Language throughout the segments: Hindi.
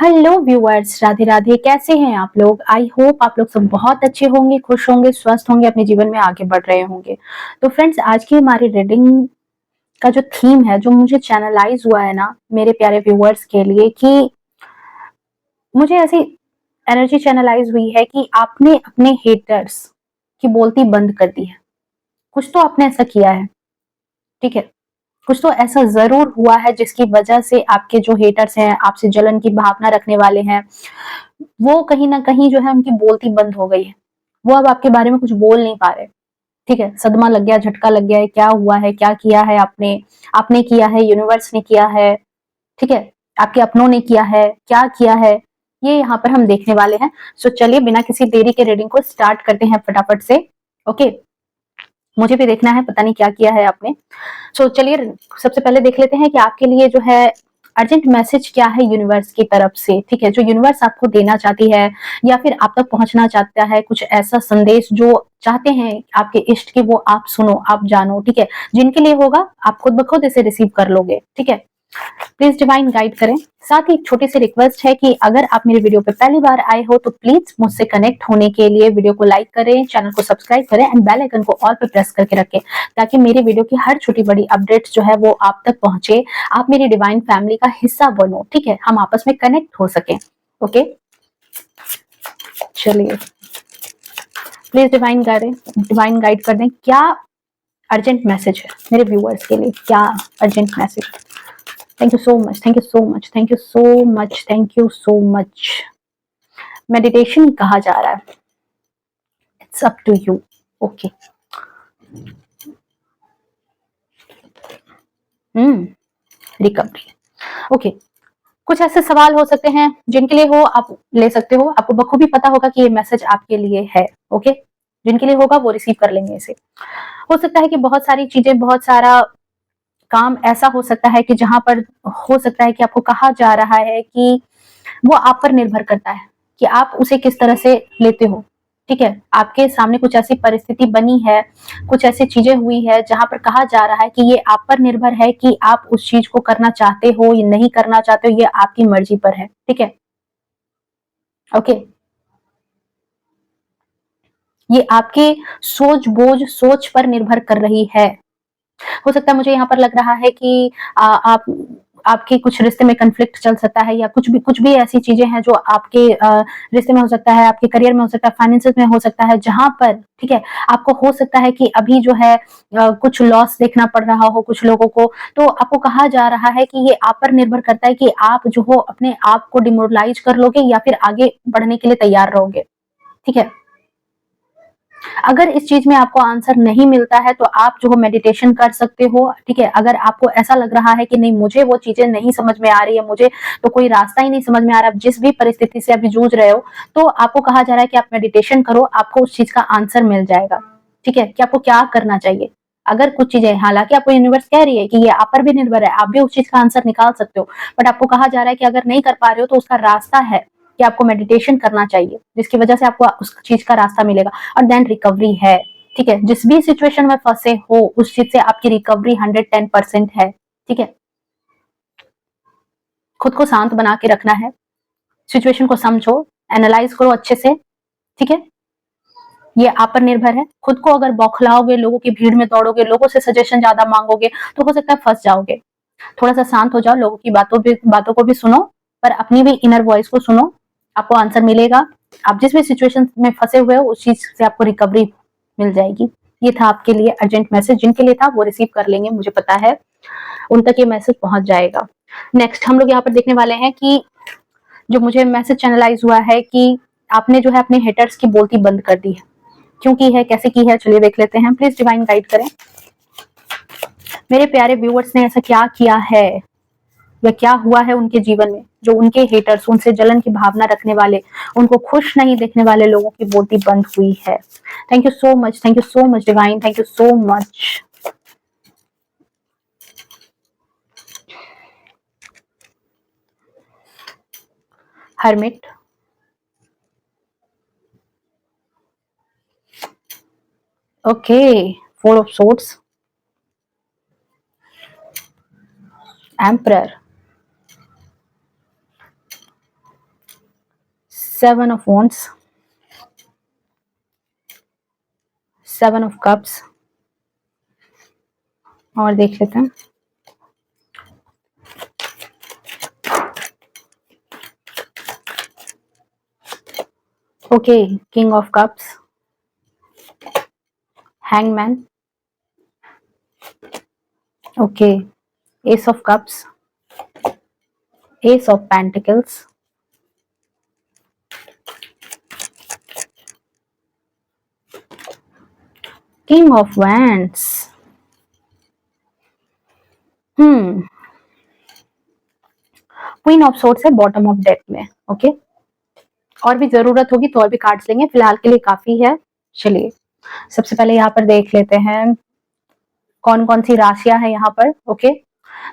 Hello viewers, Radhe Radhe. कैसे हैं आप लोग? आई होप आप लोग सब बहुत अच्छे होंगे, खुश होंगे, स्वस्थ होंगे, अपने जीवन में आगे बढ़ रहे होंगे। तो फ्रेंड्स, आज की हमारी रीडिंग का जो थीम है, जो मुझे चैनलाइज हुआ है ना मेरे प्यारे व्यूअर्स के लिए, कि मुझे ऐसी एनर्जी चैनलाइज हुई है कि आपने अपने हेटर्स की बोलती बंद कर दी है। कुछ तो आपने ऐसा किया है, ठीक है? कुछ तो ऐसा जरूर हुआ है जिसकी वजह से आपके जो हेटर्स हैं, आपसे जलन की भावना रखने वाले हैं, वो कहीं ना कहीं जो है उनकी बोलती बंद हो गई है। वो अब आपके बारे में कुछ बोल नहीं पा रहे। ठीक है, सदमा लग गया, झटका लग गया है। क्या हुआ है, क्या किया है आपने? आपने किया है, यूनिवर्स ने किया है, ठीक है, आपके अपनों ने किया है, क्या किया है, ये यहाँ पर हम देखने वाले हैं। सो चलिए बिना किसी देरी के रीडिंग को स्टार्ट करते हैं फटाफट से। ओके, मुझे भी देखना है, पता नहीं क्या किया है आपने। सो चलिए सबसे पहले देख लेते हैं कि आपके लिए जो है अर्जेंट मैसेज क्या है यूनिवर्स की तरफ से। ठीक है, जो यूनिवर्स आपको देना चाहती है या फिर आप तक पहुंचना चाहता है, कुछ ऐसा संदेश जो चाहते हैं आपके इष्ट की, वो आप सुनो, आप जानो। ठीक है, जिनके लिए होगा आप खुद ब खुद इसे रिसीव कर लोगे। ठीक है, प्लीज डिवाइन गाइड करें। साथ ही एक छोटी सी रिक्वेस्ट है कि अगर आप मेरे वीडियो पे पहली बार आए हो तो प्लीज मुझसे कनेक्ट होने के लिए वीडियो को लाइक करें, चैनल को सब्सक्राइब करें एंड बेल आइकन को ऑल पे प्रेस करके रखें, ताकि मेरी वीडियो की हर छोटी बड़ी अपडेट्स जो है वो आप तक पहुंचे। आप मेरी डिवाइन फैमिली का हिस्सा बनो। ठीक है, हम आपस में कनेक्ट हो सके। ओके, चलिए प्लीज डिवाइन गाइड कर दें। क्या अर्जेंट मैसेज है मेरे व्यूअर्स के लिए? क्या urgent message? Thank you so much, thank you so much, thank you so much, thank you so much. Meditation कहा जा रहा है, it's up to you. Okay, recovery. Okay, कुछ ऐसे सवाल हो सकते हैं जिनके लिए हो आप ले सकते हो, आपको बखूबी पता होगा कि ये मैसेज आपके लिए है। ओके, जिनके लिए होगा वो रिसीव कर लेंगे इसे। हो सकता है कि बहुत सारी चीजें, बहुत सारा काम ऐसा हो सकता है कि जहां पर हो सकता है कि आपको कहा जा रहा है कि वो आप पर निर्भर करता है कि आप उसे किस तरह से लेते हो। ठीक है, आपके सामने कुछ ऐसी परिस्थिति बनी है, कुछ ऐसी चीजें हुई है जहां पर कहा जा रहा है कि ये आप पर निर्भर है कि आप उस चीज को करना चाहते हो या नहीं करना चाहते हो, ये आपकी मर्जी पर है। ठीक है, ओके, ये आपके सोच पर निर्भर कर रही है। हो सकता है, मुझे यहाँ पर लग रहा है कि आप आपके कुछ रिश्ते में कन्फ्लिक्ट चल सकता है, या कुछ भी ऐसी चीजें हैं जो आपके रिश्ते में हो सकता है, आपके करियर में हो सकता है, फाइनेंसेस में हो सकता है, जहां पर ठीक है आपको हो सकता है कि अभी जो है कुछ लॉस देखना पड़ रहा हो कुछ लोगों को। तो आपको कहा जा रहा है कि ये आप पर निर्भर करता है कि आप जो हो अपने आप को डिमोरलाइज कर लोगे या फिर आगे बढ़ने के लिए तैयार रहोगे। ठीक है, अगर इस चीज में आपको आंसर नहीं मिलता है तो आप जो हो मेडिटेशन कर सकते हो। ठीक है, अगर आपको ऐसा लग रहा है कि नहीं मुझे वो चीजें नहीं समझ में आ रही है, मुझे तो कोई रास्ता ही नहीं समझ में आ रहा, जिस भी परिस्थिति से अभी जूझ रहे हो, तो आपको कहा जा रहा है कि आप मेडिटेशन करो, आपको उस चीज का आंसर मिल जाएगा। ठीक है, कि आपको क्या करना चाहिए। अगर कुछ चीजें, हालांकि आपको यूनिवर्स कह रही है कि ये आप पर भी निर्भर है, आप भी उस चीज का आंसर निकाल सकते हो, बट आपको कहा जा रहा है कि अगर नहीं कर पा रहे हो तो उसका रास्ता है कि आपको मेडिटेशन करना चाहिए, जिसकी वजह से आपको उस चीज का रास्ता मिलेगा और देन रिकवरी है। ठीक है, जिस भी सिचुएशन में फंसे हो उस चीज से आपकी रिकवरी 110% है। ठीक है, खुद को शांत बना के रखना है, सिचुएशन को समझो, एनालाइज करो अच्छे से। ठीक है, ये आप पर निर्भर है। खुद को अगर बौखलाओगे, लोगों की भीड़ में दौड़ोगे, लोगों से सजेशन ज्यादा मांगोगे, तो हो सकता है फंस जाओगे। थोड़ा सा शांत हो जाओ, लोगों की बातों को भी सुनो, पर अपनी भी इनर वॉइस को सुनो, आपको आंसर मिलेगा। आप जिस भी सिचुएशन में फंसे हुए हो उस चीज से आपको रिकवरी मिल जाएगी। ये था आपके लिए अर्जेंट मैसेज, जिनके लिए था वो रिसीव कर लेंगे, मुझे पता है उन तक ये मैसेज पहुंच जाएगा। नेक्स्ट हम लोग यहाँ पर देखने वाले हैं कि जो मुझे मैसेज चैनलाइज हुआ है कि आपने जो है अपने हेटर्स की बोलती बंद कर दी है। क्यों की है, कैसे की है, चलिए देख लेते हैं। प्लीज डिवाइन गाइड करें। मेरे प्यारे व्यूअर्स ने ऐसा क्या किया है या क्या हुआ है उनके जीवन में जो उनके हेटर्स, उनसे जलन की भावना रखने वाले, उनको खुश नहीं देखने वाले लोगों की बोलती बंद हुई है। Thank you so much, thank you so much divine, thank you so much. Hermit, okay, 4 of swords, emperor, 7 of Wands, 7 of Cups, और देख लेते हैं। Okay, king of cups, hangman, okay, S of cups, S of pentacles, king of wands, queen of swords है बॉटम ऑफ डेक में। ओके, और भी जरूरत होगी तो और भी कार्ड्स लेंगे, फिलहाल के लिए काफी है। चलिए सबसे पहले यहाँ पर देख लेते हैं कौन कौन सी राशियां हैं यहाँ पर। ओके,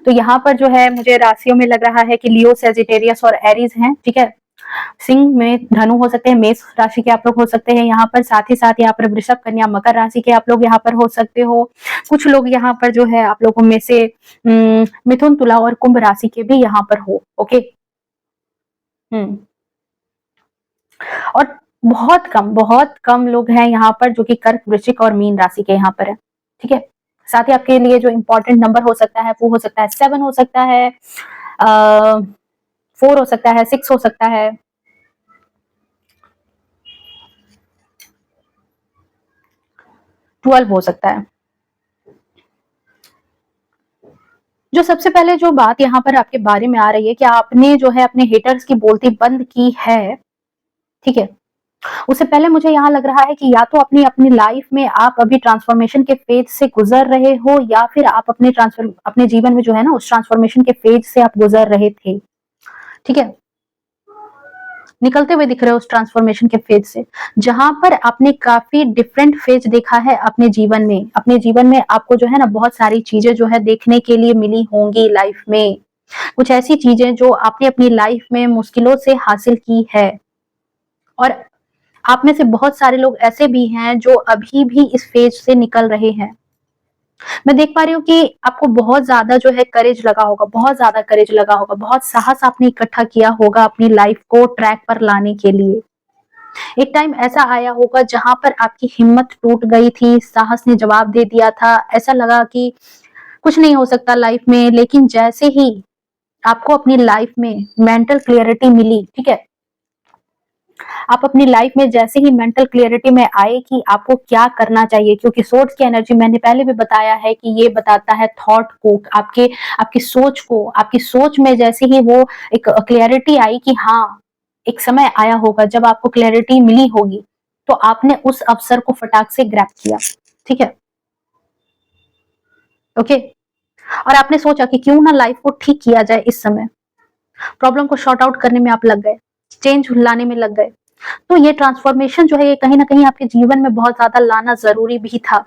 तो यहाँ पर जो है मुझे राशियों में लग रहा है कि लियो, सेजिटेरियस और एरीज हैं। ठीक है, सिंह में धनु हो सकते हैं, मेष राशि के आप लोग हो सकते हैं यहाँ पर, साथ ही साथ यहाँ पर वृषभ, कन्या, मकर राशि के आप लोग यहाँ पर हो सकते हो। कुछ लोग यहाँ पर जो है आप लोगों में से मिथुन, तुला और कुंभ राशि के भी यहाँ पर हो। ओके, और बहुत कम लोग हैं यहाँ पर जो कि कर्क, वृश्चिक और मीन राशि के यहाँ पर है। ठीक है, साथ ही आपके लिए जो इंपॉर्टेंट नंबर हो सकता है वो हो सकता है 7 हो सकता है, 4 हो सकता है, 6 हो सकता है, 12 हो सकता है। जो सबसे पहले जो बात यहाँ पर आपके बारे में आ रही है कि आपने जो है अपने हेटर्स की बोलती बंद की है। ठीक है, उससे पहले मुझे यहाँ लग रहा है कि या तो अपनी लाइफ में आप अभी ट्रांसफॉर्मेशन के फेज से गुजर रहे हो, या फिर आप अपने जीवन में जो है ना उस ट्रांसफॉर्मेशन के फेज से आप गुजर रहे थे। ठीक है, निकलते हुए दिख रहे हो उस ट्रांसफॉर्मेशन के फेज से, जहां पर आपने काफी डिफरेंट फेज देखा है अपने जीवन में। अपने जीवन में आपको जो है ना बहुत सारी चीजें जो है देखने के लिए मिली होंगी लाइफ में, कुछ ऐसी चीजें जो आपने अपनी लाइफ में मुश्किलों से हासिल की है। और आप में से बहुत सारे लोग ऐसे भी हैं जो अभी भी इस फेज से निकल रहे हैं। मैं देख पा रही हूँ कि आपको बहुत ज्यादा जो है करेज लगा होगा, बहुत ज्यादा करेज लगा होगा, बहुत साहस आपने इकट्ठा किया होगा अपनी लाइफ को ट्रैक पर लाने के लिए। एक टाइम ऐसा आया होगा जहां पर आपकी हिम्मत टूट गई थी, साहस ने जवाब दे दिया था, ऐसा लगा कि कुछ नहीं हो सकता लाइफ में। लेकिन जैसे ही आपको अपनी लाइफ में मेंटल क्लियरिटी मिली, ठीक है, आप अपनी लाइफ में जैसे ही मेंटल क्लियरिटी में आए कि आपको क्या करना चाहिए, क्योंकि सोर्स की एनर्जी मैंने पहले भी बताया है कि ये बताता है थॉट को, आपकी सोच को। आपकी सोच में जैसे ही वो एक क्लियरिटी आई कि हाँ एक समय आया होगा जब आपको क्लियरिटी मिली होगी, तो आपने उस अवसर को फटाक से ग्रैब किया। ठीक है, ओके, और आपने सोचा कि क्यों ना लाइफ को ठीक किया जाए। इस समय प्रॉब्लम को शॉर्ट आउट करने में आप लग गए, चेंज लाने में लग गए। तो ये ट्रांसफॉर्मेशन जो है ये कहीं ना कहीं आपके जीवन में बहुत ज्यादा लाना जरूरी भी था,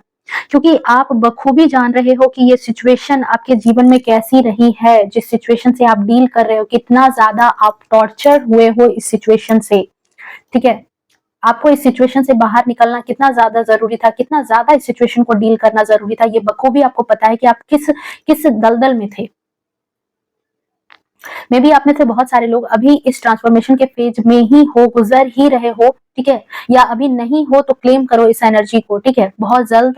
क्योंकि आप बखूबी जान रहे हो कि ये सिचुएशन आपके जीवन में कैसी रही है, जिस सिचुएशन से आप डील कर रहे हो, कितना ज्यादा आप टॉर्चर हुए हो इस सिचुएशन से। ठीक है, आपको इस सिचुएशन से बाहर निकलना कितना ज्यादा जरूरी था, कितना ज्यादा इस सिचुएशन को डील करना जरूरी था, ये बखूबी आपको पता है कि आप किस किस दलदल में थे। मे बी आप में से बहुत सारे लोग अभी इस ट्रांसफॉर्मेशन के फेज में ही हो, गुजर ही रहे हो। ठीक है, या अभी नहीं हो तो क्लेम करो इस एनर्जी को। ठीक है, बहुत जल्द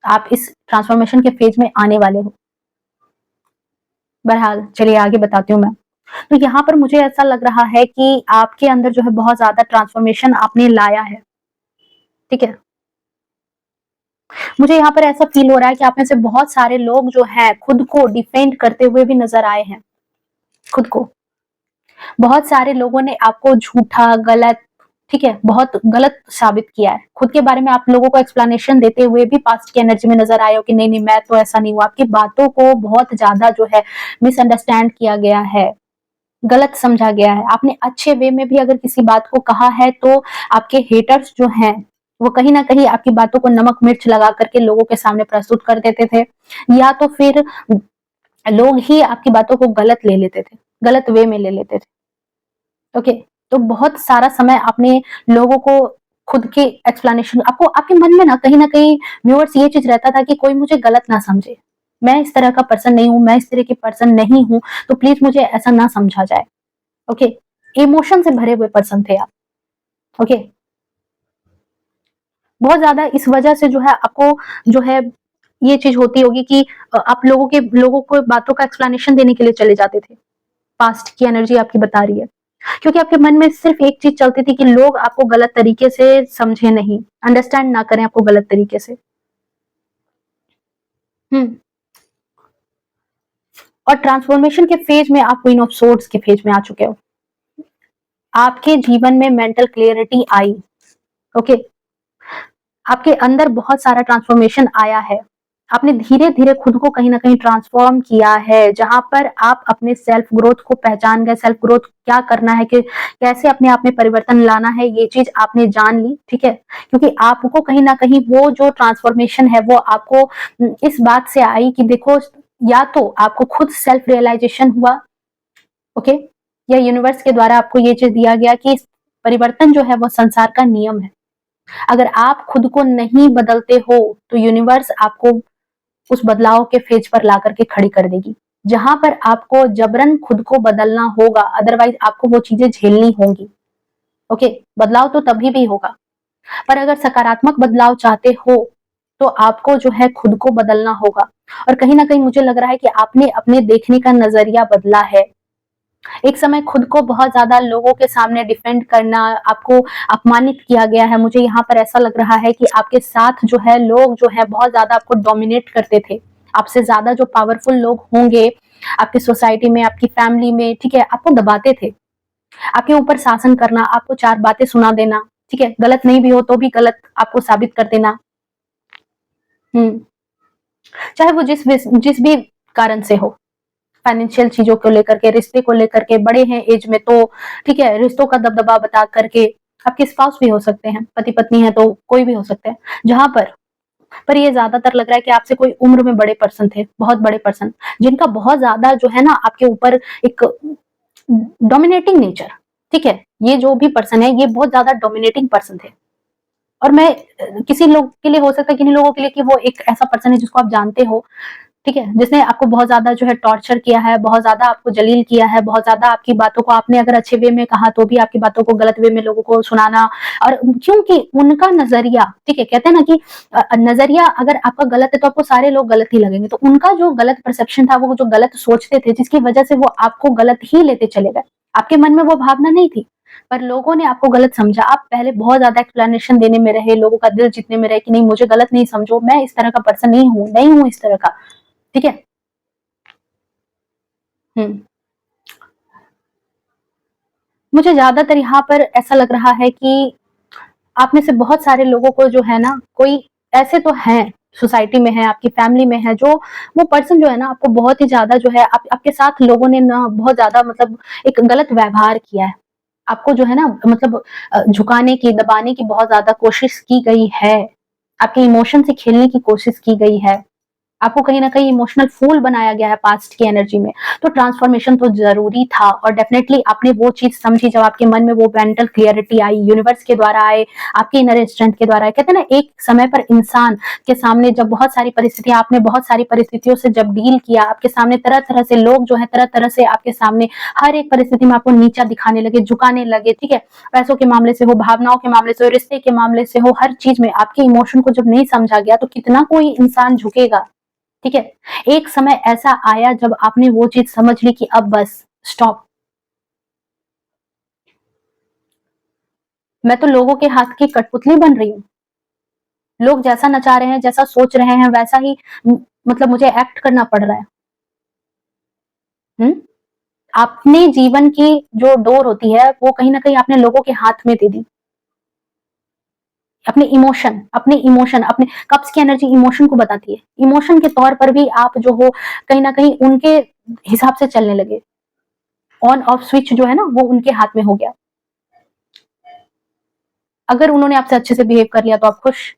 आप इस ट्रांसफॉर्मेशन के फेज में आने वाले हो। बहरहाल चलिए आगे बताती हूँ मैं। तो यहाँ पर मुझे ऐसा लग रहा है कि आपके अंदर जो है बहुत ज्यादा ट्रांसफॉर्मेशन आपने लाया है। ठीक है, मुझे यहाँ पर ऐसा फील हो रहा है कि आप में से बहुत सारे लोग जो है खुद को डिफेंड करते हुए भी नजर आए हैं। खुद को बहुत सारे लोगों ने आपको झूठा, गलत, ठीक है, बहुत गलत साबित किया है। खुद के बारे में आप लोगों को एक्सप्लेनेशन देते हुए भी पास्ट की एनर्जी में नजर आए हो कि नहीं नहीं मैं तो ऐसा नहीं हुआ। आपकी बातों को बहुत ज्यादा जो है मिसअंडरस्टैंड किया गया है, गलत समझा गया है। आपने अच्छे वे में भी अगर किसी बात को कहा है तो आपके हेटर्स जो हैं वो कहीं ना कहीं आपकी बातों को नमक मिर्च लगा करके लोगों के सामने प्रस्तुत कर देते थे, या तो फिर लोग ही आपकी बातों को गलत ले लेते थे, गलत वे में ले लेते थे। ओके, तो बहुत सारा समय आपने लोगों को खुद के एक्सप्लेनेशन, आपको आपके मन में ना कहीं व्यूअर्स ये चीज रहता था कि कोई मुझे गलत ना समझे, मैं इस तरह का पर्सन नहीं हूं, मैं इस तरह की पर्सन नहीं हूं, तो प्लीज मुझे ऐसा ना समझा जाए। ओके, इमोशन से भरे हुए पर्सन थे आप। ओके। बहुत ज्यादा इस वजह से जो है आपको जो है ये चीज होती होगी कि आप लोगों को बातों का एक्सप्लेनेशन देने के लिए चले जाते थे। पास्ट की एनर्जी आपकी बता रही है, क्योंकि आपके मन में सिर्फ एक चीज चलती थी कि लोग आपको गलत तरीके से समझे नहीं, अंडरस्टैंड ना करें आपको गलत तरीके से। हम्म। और ट्रांसफॉर्मेशन के फेज में आप क्वीन ऑफ सोर्ड्स के फेज में आ चुके हो। आपके जीवन में मेंटल क्लियरिटी आई। ओके। आपके अंदर बहुत सारा ट्रांसफॉर्मेशन आया है। आपने धीरे धीरे खुद को कहीं ना कहीं ट्रांसफॉर्म किया है, जहां पर आप अपने सेल्फ ग्रोथ को पहचान गए। सेल्फ ग्रोथ क्या करना है, कि कैसे अपने आप में परिवर्तन लाना है, ये चीज आपने जान ली। ठीक है, क्योंकि आपको कहीं ना कहीं वो जो ट्रांसफॉर्मेशन है वो आपको इस बात से आई कि देखो, या तो आपको खुद सेल्फ रियलाइजेशन हुआ, ओके, या यूनिवर्स के द्वारा आपको ये चीज दिया गया कि परिवर्तन जो है वो संसार का नियम है। अगर आप खुद को नहीं बदलते हो तो यूनिवर्स आपको उस बदलाव के फेज पर ला करके खड़ी कर देगी, जहां पर आपको जबरन खुद को बदलना होगा, अदरवाइज आपको वो चीजें झेलनी होंगी। ओके, बदलाव तो तभी भी होगा, पर अगर सकारात्मक बदलाव चाहते हो तो आपको जो है खुद को बदलना होगा। और कहीं ना कहीं मुझे लग रहा है कि आपने अपने देखने का नजरिया बदला है। एक समय खुद को बहुत ज्यादा लोगों के सामने डिफेंड करना, आपको अपमानित किया गया है। मुझे यहाँ पर ऐसा लग रहा है कि आपके साथ जो है लोग जो है बहुत ज्यादा आपको डोमिनेट करते थे। आपसे ज्यादा जो पावरफुल लोग होंगे आपकी सोसाइटी में, आपकी फैमिली में, ठीक है, आपको दबाते थे। आपके ऊपर शासन करना, आपको चार बातें सुना देना, ठीक है, गलत नहीं भी हो तो भी गलत आपको साबित कर देना। चाहे वो जिस भी कारण से हो, फाइनेंशियल चीजों को लेकर के, रिश्ते को लेकर के, बड़े हैं एज में तो ठीक है, रिश्तों का दबदबा बता करके, आपके स्पाउस भी हो सकते हैं, पति पत्नी है तो कोई भी हो सकता है, जहां पर ये ज्यादातर लग रहा है कि आपसे कोई उम्र में बड़े पर्सन थे, बहुत बड़े पर्सन, जिनका बहुत ज्यादा जो है ना आपके ऊपर एक डोमिनेटिंग नेचर। ठीक है, ये जो भी पर्सन है ये बहुत ज्यादा डोमिनेटिंग पर्सन थे। और मैं किसी लोग के लिए हो सकता है, किन्हीं लोगों के लिए कि वो एक ऐसा पर्सन है जिसको आप जानते हो, ठीक है, जिसने आपको बहुत ज्यादा जो है टॉर्चर किया है, बहुत ज्यादा आपको जलील किया है, बहुत ज्यादा आपकी बातों को, आपने अगर अच्छे वे में कहा तो भी आपकी बातों को गलत वे में लोगों को सुनाना। और क्योंकि उनका नजरिया, ठीक है, कहते हैं ना कि नजरिया अगर आपका गलत है तो आपको सारे लोग गलत ही लगेंगे, तो उनका जो गलत परसेप्शन था, वो जो गलत सोचते थे, जिसकी वजह से वो आपको गलत ही लेते चले गए। आपके मन में वो भावना नहीं थी, पर लोगों ने आपको गलत समझा। आप पहले बहुत ज्यादा एक्सप्लेनेशन देने में रहे, लोगों का दिल जीतने में रहे कि नहीं मुझे गलत नहीं समझो, मैं इस तरह का पर्सन नहीं हूं, नहीं हूं इस तरह का। ठीक है। हम्म। मुझे ज्यादातर यहाँ पर ऐसा लग रहा है कि आप में से बहुत सारे लोगों को जो है ना, कोई ऐसे तो हैं सोसाइटी में है, आपकी फैमिली में है, जो वो पर्सन जो है ना आपको बहुत ही ज्यादा जो है आपके साथ लोगों ने ना बहुत ज्यादा मतलब एक गलत व्यवहार किया है। आपको जो है ना मतलब झुकाने की, दबाने की बहुत ज्यादा कोशिश की गई है। आपके इमोशन से खेलने की कोशिश की गई है। आपको कहीं ना कहीं इमोशनल फूल बनाया गया है पास्ट की एनर्जी में। तो ट्रांसफॉर्मेशन तो जरूरी था, और डेफिनेटली आपने वो चीज समझी जब आपके मन में वो मेंटल क्लियरिटी आई, यूनिवर्स के द्वारा आए, आपके इनर स्ट्रेंथ के द्वारा आए। कहते हैं ना, एक समय पर इंसान के सामने जब बहुत सारी परिस्थितियां, आपने बहुत सारी परिस्थितियों से जब डील किया, आपके सामने तरह तरह से लोग जो है तरह तरह से आपके सामने हर एक परिस्थिति में आपको नीचा दिखाने लगे, झुकाने लगे। ठीक है, पैसों के मामले से हो, भावनाओं के मामले से हो, रिश्ते के मामले से हो, हर चीज में आपके इमोशन को जब नहीं समझा गया तो कितना कोई इंसान झुकेगा। ठीक है, एक समय ऐसा आया जब आपने वो चीज समझ ली कि अब बस स्टॉप। मैं तो लोगों के हाथ की कठपुतली बन रही हूँ। लोग जैसा नचा रहे हैं, जैसा सोच रहे हैं, वैसा ही मतलब मुझे एक्ट करना पड़ रहा है। हम्म। अपने जीवन की जो डोर होती है वो कहीं ना कहीं आपने लोगों के हाथ में दे दी। अपने कप्स की एनर्जी इमोशन को बताती है। इमोशन के तौर पर भी आप जो हो कहीं ना कहीं उनके हिसाब से चलने लगे। ऑन ऑफ स्विच जो है ना वो उनके हाथ में हो गया। अगर उन्होंने आपसे अच्छे से बिहेव कर लिया तो आप खुश।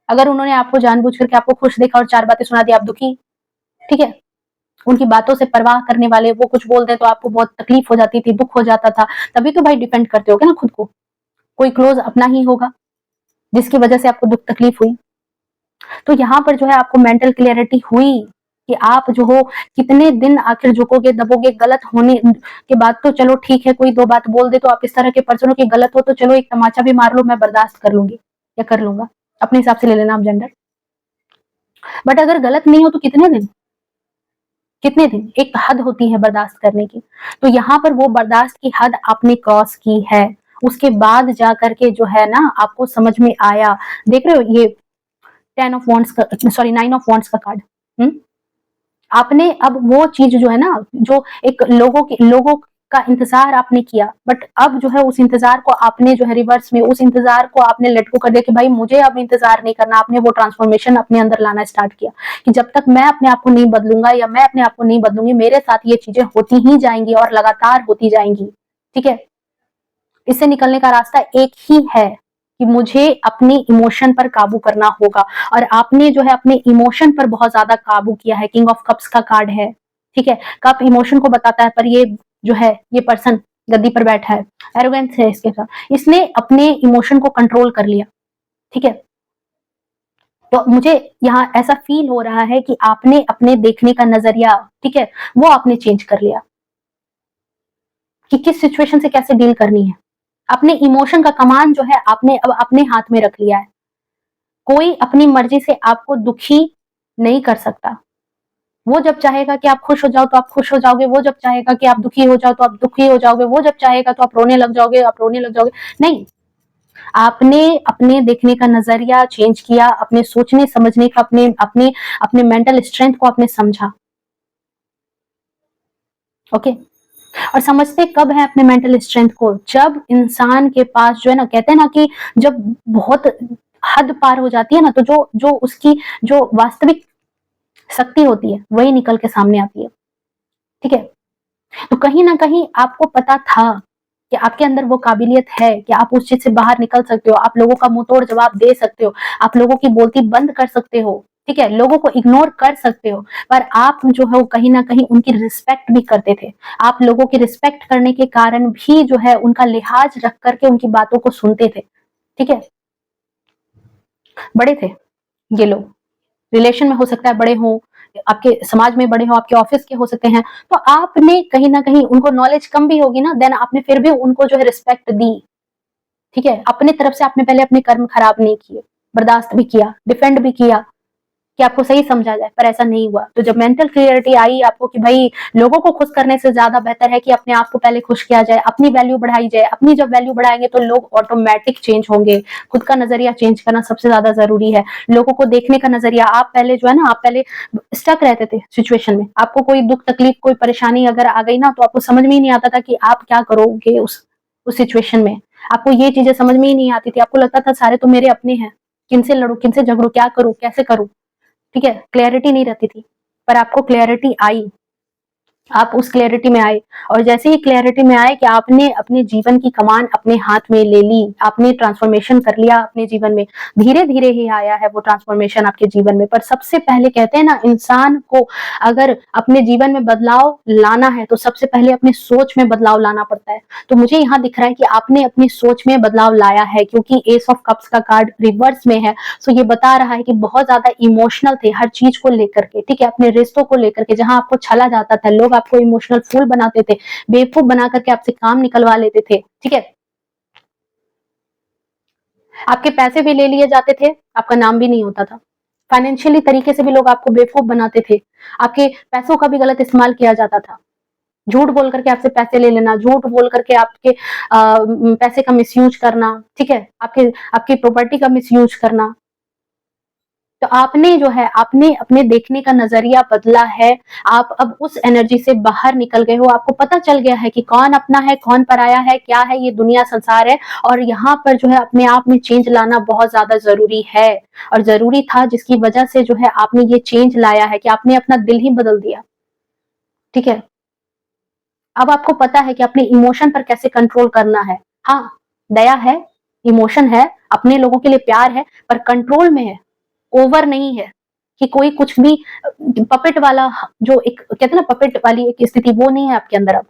अगर उन्होंने आपको जानबूझ करके आपको खुश देखा और चार बातें सुना दी, आप दुखी। ठीक है, उनकी बातों से परवाह करने वाले वो कुछ बोल दे तो आपको बहुत तकलीफ हो जाती थी, दुख हो जाता था। तभी तो भाई डिपेंड करते होगे ना खुद को। कोई क्लोज अपना ही होगा जिसकी वजह से आपको दुख तकलीफ हुई। तो यहाँ पर जो है आपको मेंटल क्लियरिटी हुई। कि आप जो हो कितने दिन आखिर झुकोगे दबोगे। गलत होने के बाद तो चलो ठीक है, कोई दो बात बोल दे तो आप इस तरह के पर्सन हो कि गलत हो तो चलो एक तमाचा भी मार लो, मैं बर्दाश्त कर लूंगी या कर लूंगा, अपने हिसाब से ले लेना आप जेंडर। बट अगर गलत नहीं हो तो कितने दिन, कितने दिन, एक हद होती है बर्दाश्त करने की। तो यहाँ पर वो बर्दाश्त की हद आपने क्रॉस की है, उसके बाद जा करके जो है ना आपको समझ में आया। देख रहे हो ये 10 ऑफ वॉन्ड्स का, सॉरी 9 ऑफ वॉन्ड्स का कार्ड। आपने अब वो चीज जो है ना, जो एक लोगों का इंतजार आपने किया, बट अब जो है उस इंतजार को आपने जो है रिवर्स में, उस इंतजार को आपने लेट गो कर दिया कि भाई मुझे अब इंतजार नहीं करना। आपने वो ट्रांसफॉर्मेशन अपने अंदर लाना स्टार्ट किया कि जब तक मैं अपने आप को नहीं बदलूंगा या मैं अपने आप को नहीं बदलूंगी, मेरे साथ ये चीजें होती ही जाएंगी और लगातार होती जाएंगी। ठीक है, इससे निकलने का रास्ता एक ही है कि मुझे अपनी इमोशन पर काबू करना होगा। और आपने जो है अपने इमोशन पर बहुत ज्यादा काबू किया है। किंग ऑफ कप्स का कार्ड है, ठीक है, कप इमोशन को बताता है, पर ये जो है ये पर्सन गद्दी पर बैठा है, एरोगेंस है इसके साथ, इसने अपने इमोशन को कंट्रोल कर लिया। ठीक है, तो मुझे यहाँ ऐसा फील हो रहा है कि आपने अपने देखने का नजरिया, ठीक है, वो आपने चेंज कर लिया कि किस सिचुएशन से कैसे डील करनी है। अपने इमोशन का कमान जो है आपने अब अपने हाथ में रख लिया है। कोई अपनी मर्जी से आपको दुखी नहीं कर सकता। वो जब चाहेगा कि आप खुश हो जाओ तो आप खुश हो जाओगे, वो जब चाहेगा कि आप दुखी हो जाओ तो आप दुखी हो जाओगे, वो जब चाहेगा तो आप रोने लग जाओगे, आप रोने लग जाओगे। नहीं, आपने अपने देखने का नजरिया चेंज किया, अपने सोचने समझने का, अपने अपने अपने मेंटल स्ट्रेंथ को आपने समझा। ओके, और समझते कब है अपने मेंटल स्ट्रेंथ को, जब इंसान के पास जो है ना, कहते हैं ना कि जब बहुत हद पार हो जाती है ना, तो जो जो उसकी जो वास्तविक शक्ति होती है वही निकल के सामने आती है। ठीक है, तो कहीं ना कहीं आपको पता था कि आपके अंदर वो काबिलियत है कि आप उस चीज से बाहर निकल सकते हो, आप लोगों का मुंह तोड़ जवाब दे सकते हो, आप लोगों की बोलती बंद कर सकते हो। ठीक है, लोगों को इग्नोर कर सकते हो, पर आप जो है वो कहीं ना कहीं उनकी रिस्पेक्ट भी करते थे। आप लोगों की रिस्पेक्ट करने के कारण भी जो है उनका लिहाज रख करके उनकी बातों को सुनते थे। ठीक है, बड़े थे ये लोग, रिलेशन में हो सकता है बड़े हो, आपके समाज में बड़े हो, आपके ऑफिस के हो सकते हैं, तो आपने कहीं ना कहीं, उनको नॉलेज कम भी होगी ना, देन आपने फिर भी उनको जो है रिस्पेक्ट दी। ठीक है, अपने तरफ से आपने पहले अपने कर्म खराब नहीं किए, बर्दाश्त भी किया, डिफेंड भी किया कि आपको सही समझा जाए, पर ऐसा नहीं हुआ। तो जब मेंटल क्लियरिटी आई आपको कि भाई लोगों को खुश करने से ज्यादा बेहतर है कि अपने आप को पहले खुश किया जाए, अपनी वैल्यू बढ़ाई जाए, अपनी जब वैल्यू बढ़ाएंगे तो लोग ऑटोमेटिक चेंज होंगे। खुद का नजरिया चेंज करना सबसे ज्यादा जरूरी है। लोगों को देखने का नजरिया, आप पहले जो है ना, आप पहले स्टक रहते थे सिचुएशन में, आपको कोई दुख तकलीफ कोई परेशानी अगर आ गई ना, तो आपको समझ में ही नहीं आता था कि आप क्या करोगे उस सिचुएशन में। आपको ये चीजें समझ में ही नहीं आती थी, आपको लगता था सारे तो मेरे अपने हैं, किनसे लड़ू, किनसे झगड़ू, क्या करूं, कैसे करूं। ठीक है, क्लैरिटी नहीं रहती थी, पर आपको क्लैरिटी आई, आप उस क्लैरिटी में आए। और जैसे ही क्लैरिटी में आए कि आपने अपने जीवन की कमान अपने हाथ में ले ली, आपने ट्रांसफॉर्मेशन कर लिया अपने जीवन में। धीरे धीरे ही आया है वो ट्रांसफॉर्मेशन आपके जीवन में, पर सबसे पहले कहते हैं ना, इंसान को अगर अपने जीवन में बदलाव लाना है तो सबसे पहले अपने सोच में बदलाव लाना पड़ता है। तो मुझे यहाँ दिख रहा है कि आपने अपनी सोच में बदलाव लाया है, क्योंकि एस ऑफ कप्स का कार्ड रिवर्स में है। सो ये बता रहा है कि बहुत ज्यादा इमोशनल थे हर चीज को लेकर के। ठीक है, अपने रिश्तों को लेकर के, जहां आपको छला जाता था, लोग आपको इमोशनल फूल बनाते थे, बेवकूफ बना करके आपसे काम निकलवा लेते थे। ठीक है, आपके पैसे भी ले लिए जाते थे, आपका नाम भी नहीं होता था। फाइनेंशियली तरीके से भी लोग आपको बेवकूफ बनाते थे, आपके पैसों का भी गलत इस्तेमाल किया जाता था। झूठ बोल करके आपसे पैसे ले लेना, झूठ बोल करके आपके पैसे का मिसयूज करना। ठीक है, आपके आपकी प्रॉपर्टी का मिसयूज करना। तो आपने जो है, आपने अपने देखने का नजरिया बदला है। आप अब उस एनर्जी से बाहर निकल गए हो, आपको पता चल गया है कि कौन अपना है, कौन पराया है, क्या है ये दुनिया संसार है। और यहाँ पर जो है अपने आप में चेंज लाना बहुत ज्यादा जरूरी है, और जरूरी था, जिसकी वजह से जो है आपने ये चेंज लाया है कि आपने अपना दिल ही बदल दिया। ठीक है, अब आपको पता है कि अपने इमोशन पर कैसे कंट्रोल करना है। हाँ, दया है, इमोशन है, अपने लोगों के लिए प्यार है, पर कंट्रोल में है, ओवर नहीं है कि कोई कुछ भी पपेट वाला, जो एक कहते हैं ना पपेट वाली एक स्थिति, वो नहीं है आपके अंदर अब।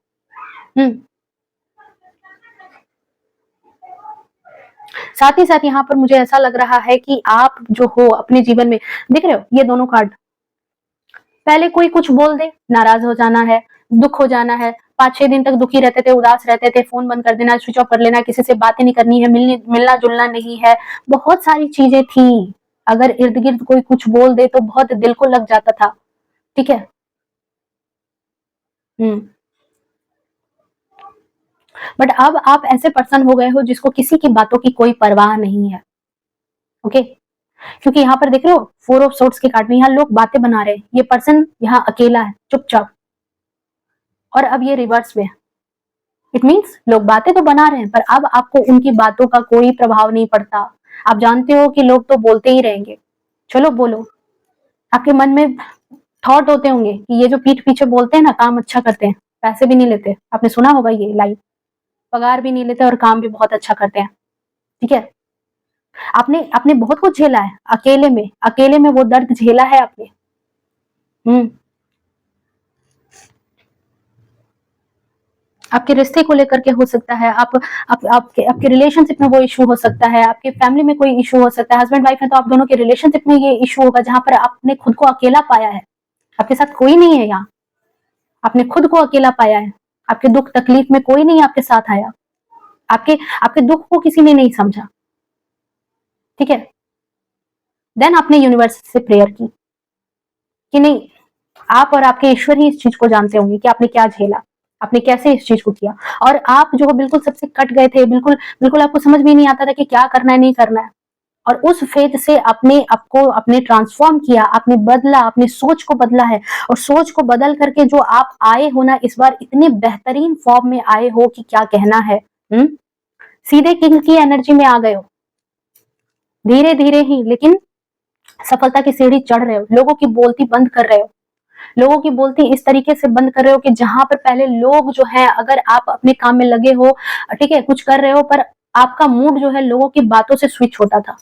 साथ ही साथ यहाँ पर मुझे ऐसा लग रहा है कि आप जो हो अपने जीवन में, देख रहे हो ये दोनों कार्ड, पहले कोई कुछ बोल दे, नाराज हो जाना है, दुख हो जाना है, 5-6 दिन तक दुखी रहते थे, उदास रहते थे, फोन बंद कर देना, स्विच ऑफ कर लेना, किसी से बातें नहीं करनी है, मिलना जुलना नहीं है, बहुत सारी चीजें थी। अगर इर्द गिर्द कोई कुछ बोल दे तो बहुत दिल को लग जाता था। ठीक है। हम्म। बट अब आप ऐसे पर्सन हो गए हो जिसको किसी की बातों की कोई परवाह नहीं है। ओके। क्योंकि यहाँ पर देख रहे हो 4 ऑफ सोर्ड्स के कार्ड में यहाँ लोग बातें बना रहे हैं, ये पर्सन यहाँ अकेला है चुपचाप, और अब ये रिवर्स में है। इट मीन्स लोग बातें तो बना रहे हैं पर अब आपको उनकी बातों का कोई प्रभाव नहीं पड़ता। आप जानते हो कि लोग तो बोलते ही रहेंगे, चलो बोलो। आपके मन में थॉट होते होंगे कि ये जो पीठ पीछे बोलते हैं ना, काम अच्छा करते हैं, पैसे भी नहीं लेते, आपने सुना होगा ये लाइन, पगार भी नहीं लेते और काम भी बहुत अच्छा करते हैं। ठीक है। आपने आपने बहुत कुछ झेला है, अकेले में वो दर्द झेला है आपने। आपके रिश्ते को लेकर के हो सकता है, आपके रिलेशनशिप में वो इशू हो सकता है, आपके फैमिली में कोई इशू हो सकता है, हस्बैंड वाइफ है तो आप दोनों के रिलेशनशिप में ये इशू होगा जहां पर आपने खुद को अकेला पाया है, आपके साथ कोई नहीं है यहाँ, आपने खुद को अकेला पाया है, आपके दुख तकलीफ में कोई नहीं आपके साथ आया, आपके आपके दुख को किसी ने नहीं समझा। ठीक है। देन आपने यूनिवर्स से प्रेयर की कि नहीं, आप और आपके ईश्वर ही इस चीज को जानते होंगे कि आपने क्या झेला, आपने कैसे इस चीज को किया, और आप जो बिल्कुल सबसे कट गए थे, बिल्कुल बिल्कुल आपको समझ में नहीं आता था कि क्या करना है नहीं करना है, और उस फेज से अपने आपको अपने ट्रांसफॉर्म किया, आपने बदला, अपनी सोच को बदला है, और सोच को बदल करके जो आप आए हो ना, इस बार इतने बेहतरीन फॉर्म में आए हो कि क्या कहना है। सीधे किंग की एनर्जी में आ गए हो, धीरे धीरे ही लेकिन सफलता की सीढ़ी चढ़ रहे हो, लोगों की बोलती बंद कर रहे हो, लोगों की बोलती इस तरीके से बंद कर रहे हो कि जहां पर पहले लोग जो है, अगर आप अपने काम में लगे हो, ठीक है, कुछ कर रहे हो, पर आपका मूड जो है लोगों की बातों से स्विच होता था,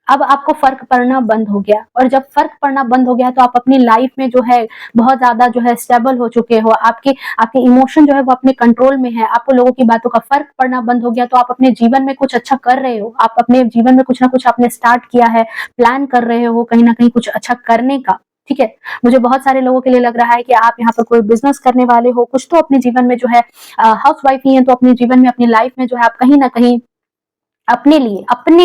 अब आपको फर्क पड़ना बंद हो गया, और जब फर्क पड़ना बंद हो गया तो आप अपनी लाइफ में जो है बहुत ज्यादा जो है स्टेबल हो चुके हो, आपके आपके इमोशन जो है वो अपने कंट्रोल में है, आपको लोगों की बातों का फर्क पड़ना बंद हो गया, तो आप अपने जीवन में कुछ अच्छा कर रहे हो, आप अपने जीवन में कुछ ना कुछ आपने स्टार्ट किया है, प्लान कर रहे हो कहीं ना कहीं कुछ अच्छा करने का। ठीक है। मुझे बहुत सारे लोगों के लिए लग रहा है कि आप यहाँ पर कोई बिजनेस करने वाले हो, कुछ तो अपने जीवन में जो है, हाउस वाइफ ही है तो अपने जीवन में अपनी लाइफ में जो है आप कहीं ना कहीं अपने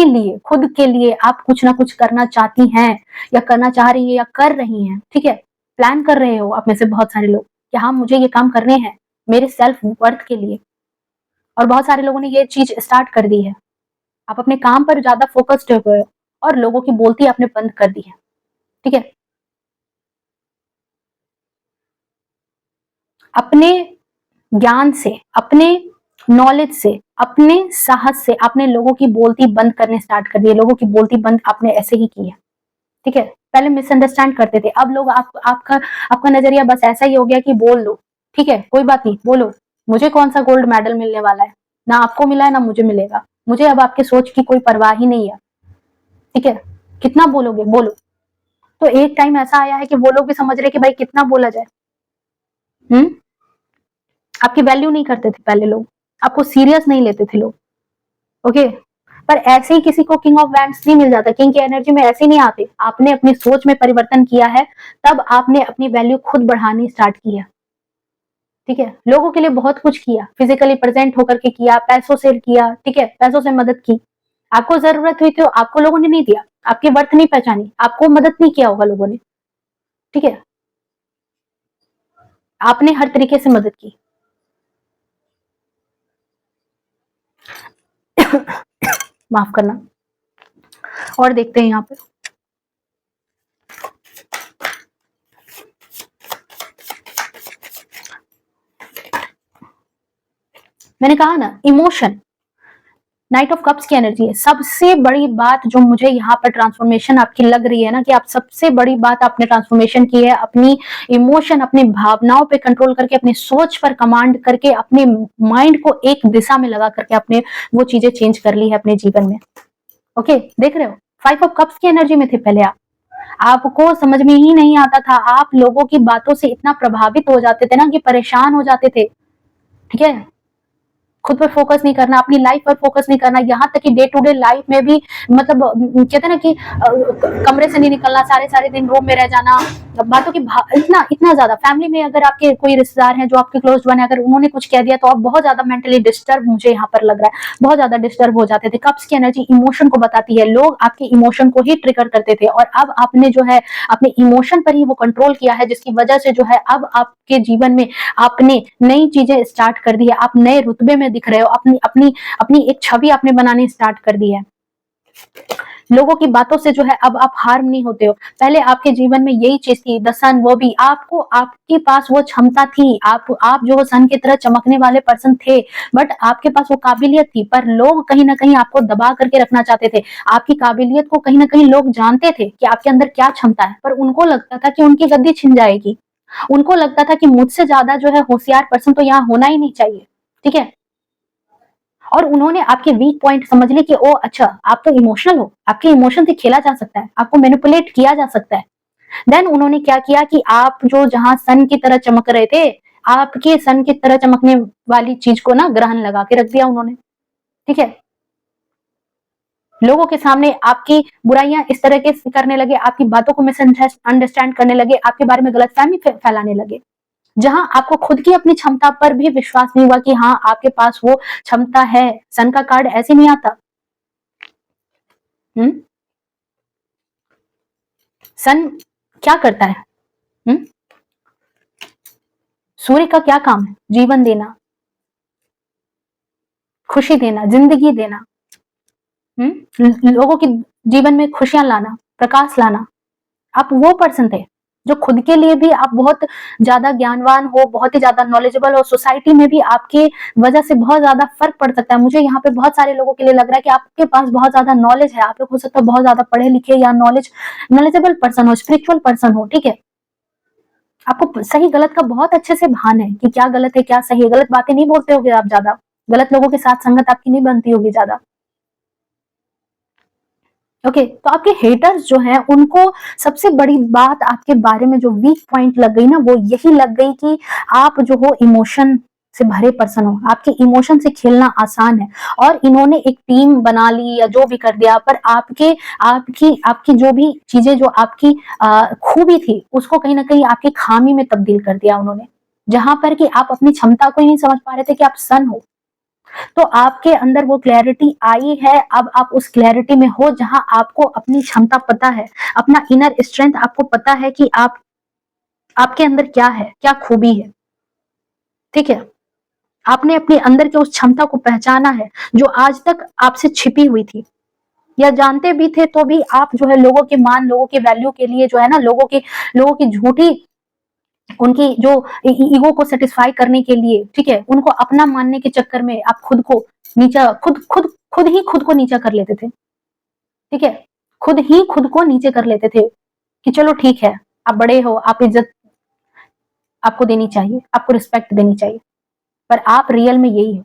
लिए खुद के लिए आप कुछ ना कुछ करना चाहती हैं, या करना चाह रही है, या कर रही हैं। ठीक है। प्लान कर रहे हो आप में से बहुत सारे लोग कि हाँ मुझे ये काम करने हैं मेरे सेल्फ वर्थ के लिए, और बहुत सारे लोगों ने ये चीज स्टार्ट कर दी है। आप अपने काम पर ज्यादा फोकस्ड हो गए हो और लोगों की बोलती आपने बंद कर दी है। ठीक है। अपने ज्ञान से, अपने नॉलेज से, अपने साहस से आपने लोगों की बोलती बंद करने स्टार्ट कर दिए, लोगों की बोलती बंद आपने ऐसे ही की है। ठीक है। पहले मिसअंडरस्टैंड करते थे, अब लोग आपका आपका नजरिया बस ऐसा ही हो गया कि बोल दो, ठीक है कोई बात नहीं बोलो, मुझे कौन सा गोल्ड मेडल मिलने वाला है, ना आपको मिला है ना मुझे मिलेगा, मुझे अब आपके सोच की कोई परवाह ही नहीं है। ठीक है। कितना बोलोगे बोलो। तो एक टाइम ऐसा आया है कि वो लोग भी समझ रहे कि भाई कितना बोला जाए। आपकी वैल्यू नहीं करते थे पहले लोग, आपको सीरियस नहीं लेते थे लोग। ओके। पर ऐसे ही किसी को किंग ऑफ वैंड्स नहीं मिल जाता, किंग की एनर्जी में ऐसे नहीं आते, आपने अपनी सोच में परिवर्तन किया है, तब आपने अपनी वैल्यू खुद बढ़ानी स्टार्ट की है। ठीक है। लोगों के लिए बहुत कुछ किया, फिजिकली प्रेजेंट होकर के किया, पैसों से किया, ठीक है, पैसों से मदद की, आपको जरूरत हुई तो आपको लोगों ने नहीं दिया, आपकी वर्थ नहीं पहचानी, आपको मदद नहीं किया होगा लोगों ने। ठीक है। आपने हर तरीके से मदद की। माफ करना। और देखते हैं यहाँ पे, मैंने कहा ना इमोशन, नाइट ऑफ कप्स की एनर्जी है। सबसे बड़ी बात जो मुझे यहाँ पर ट्रांसफॉर्मेशन आपकी लग रही है ना, कि आप सबसे बड़ी बात आपने ट्रांसफॉर्मेशन की है, अपनी इमोशन, अपनी भावनाओं पे कंट्रोल करके, अपनी सोच पर कमांड करके, अपने माइंड को एक दिशा में लगा करके आपने वो चीजें चेंज कर ली है अपने जीवन में। ओके। देख रहे हो 5 ऑफ कप्स की एनर्जी में थे पहले आप, आपको समझ में ही नहीं आता था, आप लोगों की बातों से इतना प्रभावित हो जाते थे ना कि परेशान हो जाते थे। ठीक है। खुद पर फोकस नहीं करना, अपनी लाइफ पर फोकस नहीं करना, यहाँ तक कि डे टू डे लाइफ में भी मतलब कहते हैं ना कि कमरे से नहीं निकलना, सारे सारे दिन रूम में रह जाना, बातों की इतना इतना ज्यादा। फैमिली में अगर आपके कोई रिश्तेदार हैं जो आपके क्लोज वन है, अगर उन्होंने कुछ कह दिया तो आप बहुत ज्यादा मेंटली डिस्टर्ब, मुझे यहाँ पर लग रहा है बहुत ज्यादा डिस्टर्ब हो जाते थे। कब्ज की एनर्जी इमोशन को बताती है, लोग आपके इमोशन को ही ट्रिगर करते थे, और अब आपने जो है अपने इमोशन पर ही वो कंट्रोल किया है, जिसकी वजह से जो है अब आपके जीवन में आपने नई चीजें स्टार्ट कर दी है, आप नए रुतबे में दिख रहे हो, अपनी अपनी अपनी एक छवि आपने बनानी स्टार्ट कर दी है। लोगों की बातों से जो है अब आप हार्म नहीं होते हो। पहले आपके जीवन में यही चीज थी, द सन, वो भी आपको, आपके पास वो क्षमता थी, आप जो सन की तरह चमकने वाले पर्सन थे, बट आपके पास वो काबिलियत थी, पर लोग कहीं ना कहीं आपको दबा करके रखना चाहते थे। आपकी काबिलियत को कहीं ना कहीं लोग जानते थे कि आपके अंदर क्या क्षमता है, पर उनको लगता था कि उनकी गद्दी छिन जाएगी, उनको लगता था कि मुझसे ज्यादा जो है होशियार पर्सन तो यहाँ होना ही नहीं चाहिए, ठीक है। और उन्होंने आपके वीक पॉइंट समझ लिए कि ओ अच्छा, आप तो इमोशनल हो, आपके इमोशन से खेला जा सकता है, आपको मैनिपुलेट किया जा सकता है। देन उन्होंने क्या किया कि आप जो जहां सन की तरह चमक रहे थे, आपके सन की तरह चमकने वाली चीज को ना ग्रहण लगा के रख दिया उन्होंने, ठीक है। लोगों के सामने आपकी बुराइयां इस तरह के करने लगे, आपकी बातों को मिसअंडरस्टैंड करने लगे, आपके बारे में गलतफहमी फैलाने लगे, जहां आपको खुद की अपनी क्षमता पर भी विश्वास नहीं हुआ कि हाँ आपके पास वो क्षमता है। सन का कार्ड ऐसे नहीं आता। सन क्या करता है? सूर्य का क्या काम है? जीवन देना, खुशी देना, जिंदगी देना, लोगों के जीवन में खुशियां लाना, प्रकाश लाना। आप वो पर्सन थे जो खुद के लिए भी आप बहुत ज्यादा ज्ञानवान हो, बहुत ही ज्यादा नॉलेजेबल हो, सोसाइटी में भी आपके वजह से बहुत ज्यादा फर्क पड़ सकता है। मुझे यहाँ पे बहुत सारे लोगों के लिए लग रहा है कि आपके पास बहुत ज्यादा नॉलेज है, आप लोग हो सकता है बहुत ज्यादा पढ़े लिखे या नॉलेजेबल पर्सन हो, स्पिरिचुअल पर्सन हो, ठीक है। आपको सही गलत का बहुत अच्छे से भान है कि क्या गलत है क्या सही है, गलत बातें नहीं बोलते होगे आप ज्यादा, गलत लोगों के साथ संगत आपकी नहीं बनती होगी ज्यादा, ओके। तो आपके हेटर्स जो हैं उनको सबसे बड़ी बात आपके बारे में जो वीक पॉइंट लग गई ना, वो यही लग गई कि आप जो हो इमोशन से भरे पर्सन हो, आपके इमोशन से खेलना आसान है। और इन्होंने एक टीम बना ली या जो भी कर दिया, पर आपके आपकी आपकी जो भी चीजें, जो आपकी खूबी थी, उसको कहीं ना कहीं आपकी खामी में तब्दील कर दिया उन्होंने। जहां पर कि आप अपनी क्षमता को ही नहीं समझ पा रहे थे कि आप सन हो, तो आपके अंदर वो क्लैरिटी आई है। अब आप उस क्लैरिटी में हो जहां आपको अपनी क्षमता पता है, अपना इनर स्ट्रेंथ आपको पता है कि आप आपके अंदर क्या है, क्या खूबी है, ठीक है। आपने अपने अंदर के उस क्षमता को पहचाना है जो आज तक आपसे छिपी हुई थी, या जानते भी थे तो भी आप जो है लोगों के मान, लोगों के वैल्यू के लिए जो है ना, लोगों की झूठी, उनकी जो ईगो को सेटिस्फाई करने के लिए, ठीक है, उनको अपना मानने के चक्कर में आप खुद को नीचा, खुद को नीचा कर लेते थे, ठीक है। खुद ही खुद को नीचे कर लेते थे कि चलो ठीक है, आप बड़े हो, आप इज्जत आपको देनी चाहिए, आपको रिस्पेक्ट देनी चाहिए, पर आप रियल में यही हो।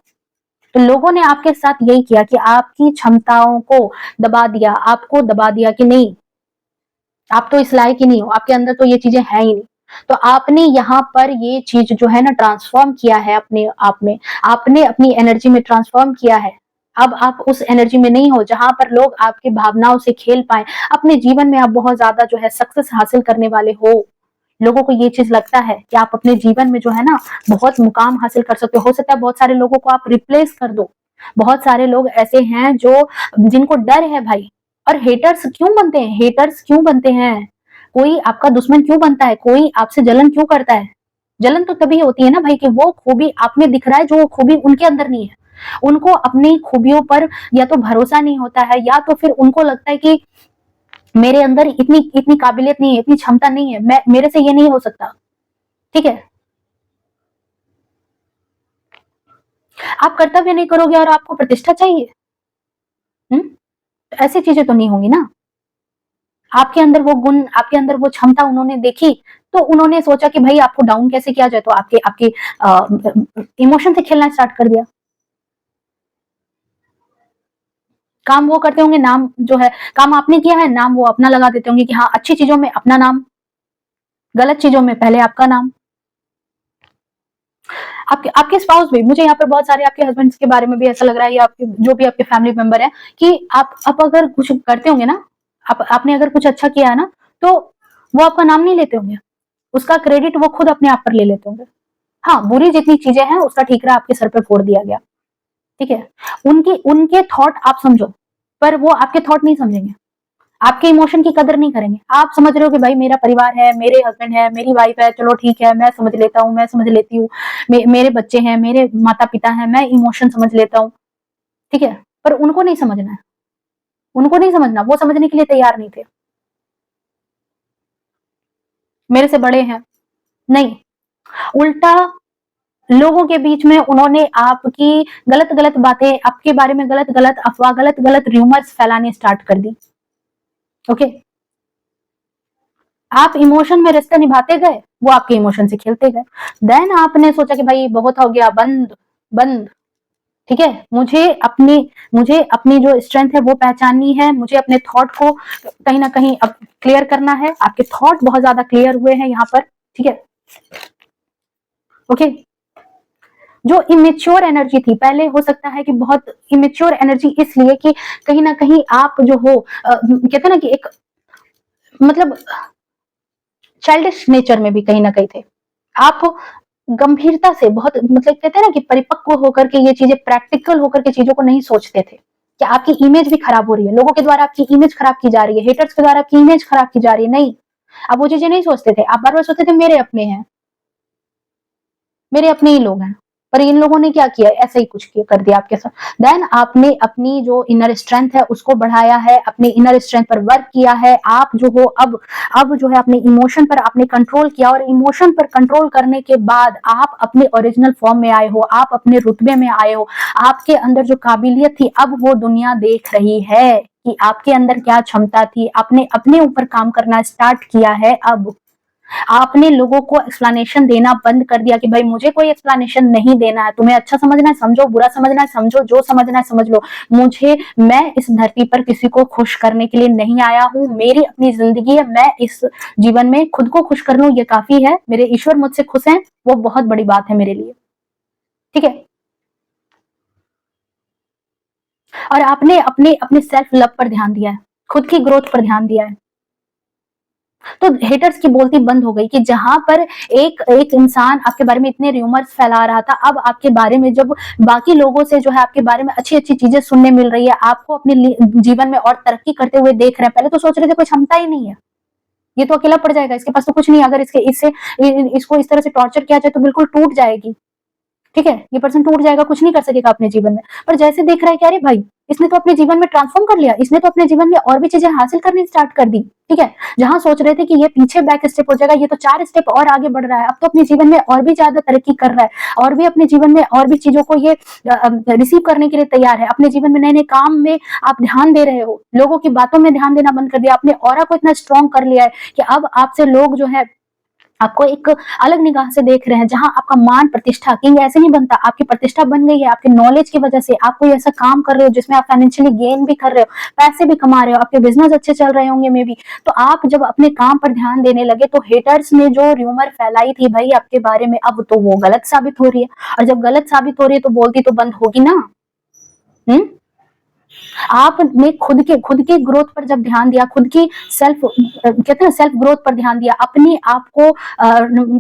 तो लोगों ने आपके साथ यही किया कि आपकी क्षमताओं को दबा दिया, आपको दबा दिया कि नहीं, आप तो इस लायक ही नहीं हो, आपके अंदर तो ये चीजें हैं ही नहीं। तो आपने यहाँ पर ये चीज जो है ना ट्रांसफॉर्म किया है अपने आप में, आपने अपनी एनर्जी में ट्रांसफॉर्म किया है। अब आप उस एनर्जी में नहीं हो जहां पर लोग आपकी भावनाओं से खेल पाए। अपने जीवन में आप बहुत ज्यादा जो है सक्सेस हासिल करने वाले हो। लोगों को ये चीज लगता है कि आप अपने जीवन में जो है ना बहुत मुकाम हासिल कर सकते हो सकता है बहुत सारे लोगों को आप रिप्लेस कर दो। बहुत सारे लोग ऐसे हैं जो जिनको डर है भाई। और हेटर्स क्यों बनते हैं, हेटर्स क्यों बनते हैं, कोई आपका दुश्मन क्यों बनता है, कोई आपसे जलन क्यों करता है? जलन तो तभी होती है ना भाई कि वो खूबी आप में दिख रहा है जो वो खूबी उनके अंदर नहीं है। उनको अपनी खूबियों पर या तो भरोसा नहीं होता है, या तो फिर उनको लगता है कि मेरे अंदर इतनी इतनी काबिलियत नहीं है, इतनी क्षमता नहीं है, मैं मेरे से ये नहीं हो सकता, ठीक है। आप कर्तव्य नहीं करोगे और आपको प्रतिष्ठा चाहिए, तो ऐसी चीजें तो नहीं होंगी ना। आपके अंदर वो गुण, आपके अंदर वो क्षमता उन्होंने देखी, तो उन्होंने सोचा कि भाई आपको डाउन कैसे किया जाए, तो आपके आपके इमोशन से खेलना स्टार्ट कर दिया। काम वो करते होंगे, नाम जो है काम आपने किया है, नाम वो अपना लगा देते होंगे कि हाँ अच्छी चीजों में अपना नाम, गलत चीजों में पहले आपका नाम। आपके आपके स्पाउस भी, मुझे यहाँ पर बहुत सारे आपके हस्बैंड्स के बारे में भी ऐसा लग रहा है, या आपके जो भी आपके फैमिली मेंबर है, कि आप अगर कुछ करते होंगे ना, आपने अगर कुछ अच्छा किया है ना, तो वो आपका नाम नहीं लेते होंगे, उसका क्रेडिट वो खुद अपने आप पर ले लेते होंगे। हाँ, बुरी जितनी चीजें हैं उसका ठीकरा आपके सर पे फोड़ दिया गया, ठीक है। उनके थॉट आप समझो, पर वो आपके थॉट नहीं समझेंगे, आपके इमोशन की कदर नहीं करेंगे। आप समझ रहे हो कि भाई मेरा परिवार है, मेरे हस्बैंड है, मेरी वाइफ है, चलो ठीक है, मैं समझ लेता हूँ, मैं समझ लेती हूँ, मेरे बच्चे हैं, मेरे माता पिता हैं, मैं इमोशन समझ लेता हूँ, ठीक है। पर उनको नहीं समझना है, उनको नहीं समझना, वो समझने के लिए तैयार नहीं थे। मेरे से बड़े हैं, नहीं, उल्टा लोगों के बीच में उन्होंने आपकी गलत गलत बातें, आपके बारे में गलत गलत अफवाह, गलत गलत र्यूमर्स फैलाने स्टार्ट कर दी। ओके, आप इमोशन में रिश्ता निभाते गए, वो आपके इमोशन से खेलते गए। देन आपने सोचा कि भाई बहुत हो गया, बंद बंद, ठीक है। मुझे अपनी जो स्ट्रेंथ है वो पहचाननी है, मुझे अपने थॉट को कहीं ना कहीं अब क्लियर करना है। आपके थॉट बहुत ज्यादा क्लियर हुए हैं यहाँ पर, ठीक है। ओके, जो इमेच्योर एनर्जी थी पहले, हो सकता है कि बहुत इमेच्योर एनर्जी इसलिए कि कहीं ना कहीं आप जो हो, कहते ना कि एक मतलब चाइल्डिश नेचर में भी कहीं ना कहीं थे आप, गंभीरता से बहुत, मतलब कहते हैं ना कि परिपक्व होकर के ये चीजें, प्रैक्टिकल होकर के चीजों को नहीं सोचते थे कि आपकी इमेज भी खराब हो रही है, लोगों के द्वारा आपकी इमेज खराब की जा रही है, हेटर्स के द्वारा आपकी इमेज खराब की जा रही है। नहीं, आप वो चीजें नहीं सोचते थे, आप बार बार सोचते थे मेरे अपने हैं, मेरे अपने ही लोग हैं। पर इन लोगों ने क्या किया, ऐसे ही कुछ किया, कर दिया आपके साथ। देन आपने अपनी जो इनर स्ट्रेंथ है उसको बढ़ाया है, अपने इनर स्ट्रेंथ पर वर्क किया है। आप जो हो अब जो है अपने इमोशन पर आपने कंट्रोल किया, और इमोशन पर कंट्रोल करने के बाद आप अपने ओरिजिनल फॉर्म में आए हो, आप अपने रुतबे में आए हो। आपके अंदर जो काबिलियत थी अब वो दुनिया देख रही है कि आपके अंदर क्या क्षमता थी। आपने अपने ऊपर काम करना स्टार्ट किया है। अब आपने लोगों को एक्सप्लेनेशन देना बंद कर दिया कि भाई मुझे कोई एक्सप्लेनेशन नहीं देना है, तुम्हें अच्छा समझना है समझो, बुरा समझना है समझो, जो समझना है समझ लो। मैं इस धरती पर किसी को खुश करने के लिए नहीं आया हूँ, मेरी अपनी जिंदगी है, मैं इस जीवन में खुद को खुश कर लूं, ये काफी है। मेरे ईश्वर मुझसे खुश हैं, वो बहुत बड़ी बात है मेरे लिए, ठीक है। और आपने अपने अपने सेल्फ लव पर ध्यान दिया है, खुद की ग्रोथ पर ध्यान दिया है। तो हेटर्स की बोलती बंद हो गई कि जहां पर एक एक इंसान आपके बारे में इतने र्यूमर्स फैला रहा था, अब आपके बारे में जब बाकी लोगों से जो है आपके बारे में अच्छी अच्छी चीजें सुनने मिल रही है, आपको अपने जीवन में और तरक्की करते हुए देख रहे हैं। पहले तो सोच रहे थे कोई क्षमता ही नहीं है, ये तो अकेला पड़ जाएगा, इसके पास तो कुछ नहीं, अगर इसको इस तरह से टॉर्चर किया जाए तो बिल्कुल टूट जाएगी, ठीक है, ये पर्सन टूट जाएगा, कुछ नहीं कर सकेगा अपने जीवन में। पर जैसे देख रहा है कि अरे भाई इसने तो अपने जीवन में ट्रांसफॉर्म कर लिया, इसने तो अपने जीवन में और भी चीजें हासिल करनी स्टार्ट कर दी, ठीक है। जहां सोच रहे थे कि ये पीछे बैक स्टेप हो जाएगा, ये तो 4 स्टेप और आगे बढ़ रहा है, अब तो अपने जीवन में और भी ज्यादा तरक्की कर रहा है, और भी अपने जीवन में और भी चीजों को ये रिसीव करने के लिए तैयार है। अपने जीवन में नए नए काम में आप ध्यान दे रहे हो, लोगों की बातों में ध्यान देना बंद कर दिया, अपने ऑरा को इतना स्ट्रॉन्ग कर लिया है कि अब आपसे लोग जो है आपको एक अलग निगाह से देख रहे हैं। जहां आपका मान प्रतिष्ठा, किंग ऐसे नहीं बनता, आपकी प्रतिष्ठा बन गई है आपके नॉलेज की वजह से। आप कोई ऐसा काम कर रहे हो जिसमें आप फाइनेंशियली गेन भी कर रहे हो, पैसे भी कमा रहे हो, आपके बिजनेस अच्छे चल रहे होंगे मे बी। तो आप जब अपने काम पर ध्यान देने लगे तो हेटर्स ने जो र्यूमर फैलाई थी भाई आपके बारे में, अब तो वो गलत साबित हो रही है। और जब गलत साबित हो रही है तो बोलती तो बंद होगी ना। आपने खुद के ग्रोथ पर जब ध्यान दिया, खुद की सेल्फ, कहते हैं सेल्फ ग्रोथ पर ध्यान दिया, अपने आप को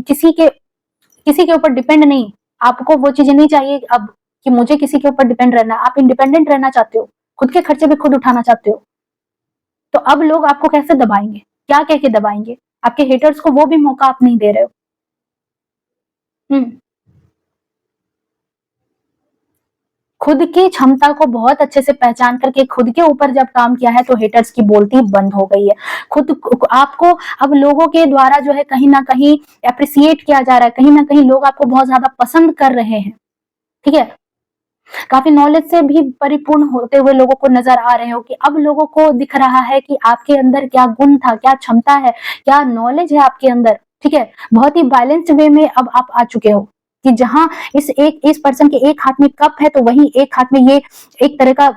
किसी के ऊपर डिपेंड नहीं, आपको वो चीजें नहीं चाहिए अब कि मुझे किसी के ऊपर डिपेंड रहना, आप इंडिपेंडेंट रहना चाहते हो, खुद के खर्चे भी खुद उठाना चाहते हो। तो अब लोग आपको कैसे दबाएंगे, क्या कह के दबाएंगे? आपके हेटर्स को वो भी मौका आप नहीं दे रहे हो। खुद की क्षमता को बहुत अच्छे से पहचान करके खुद के ऊपर जब काम किया है तो हेटर्स की बोलती बंद हो गई है। खुद आपको अब लोगों के द्वारा जो है कहीं ना कहीं अप्रिसिएट किया जा रहा है, कहीं ना कहीं लोग आपको बहुत ज्यादा पसंद कर रहे हैं, ठीक है। काफी नॉलेज से भी परिपूर्ण होते हुए लोगों को नजर आ रहे हो कि अब लोगों को दिख रहा है कि आपके अंदर क्या गुण था, क्या क्षमता है, क्या नॉलेज है आपके अंदर, ठीक है। बहुत ही बैलेंस्ड वे में अब आप आ चुके हो कि जहां इस पर्सन के एक हाथ में कप है तो वहीं एक हाथ में ये एक तरह का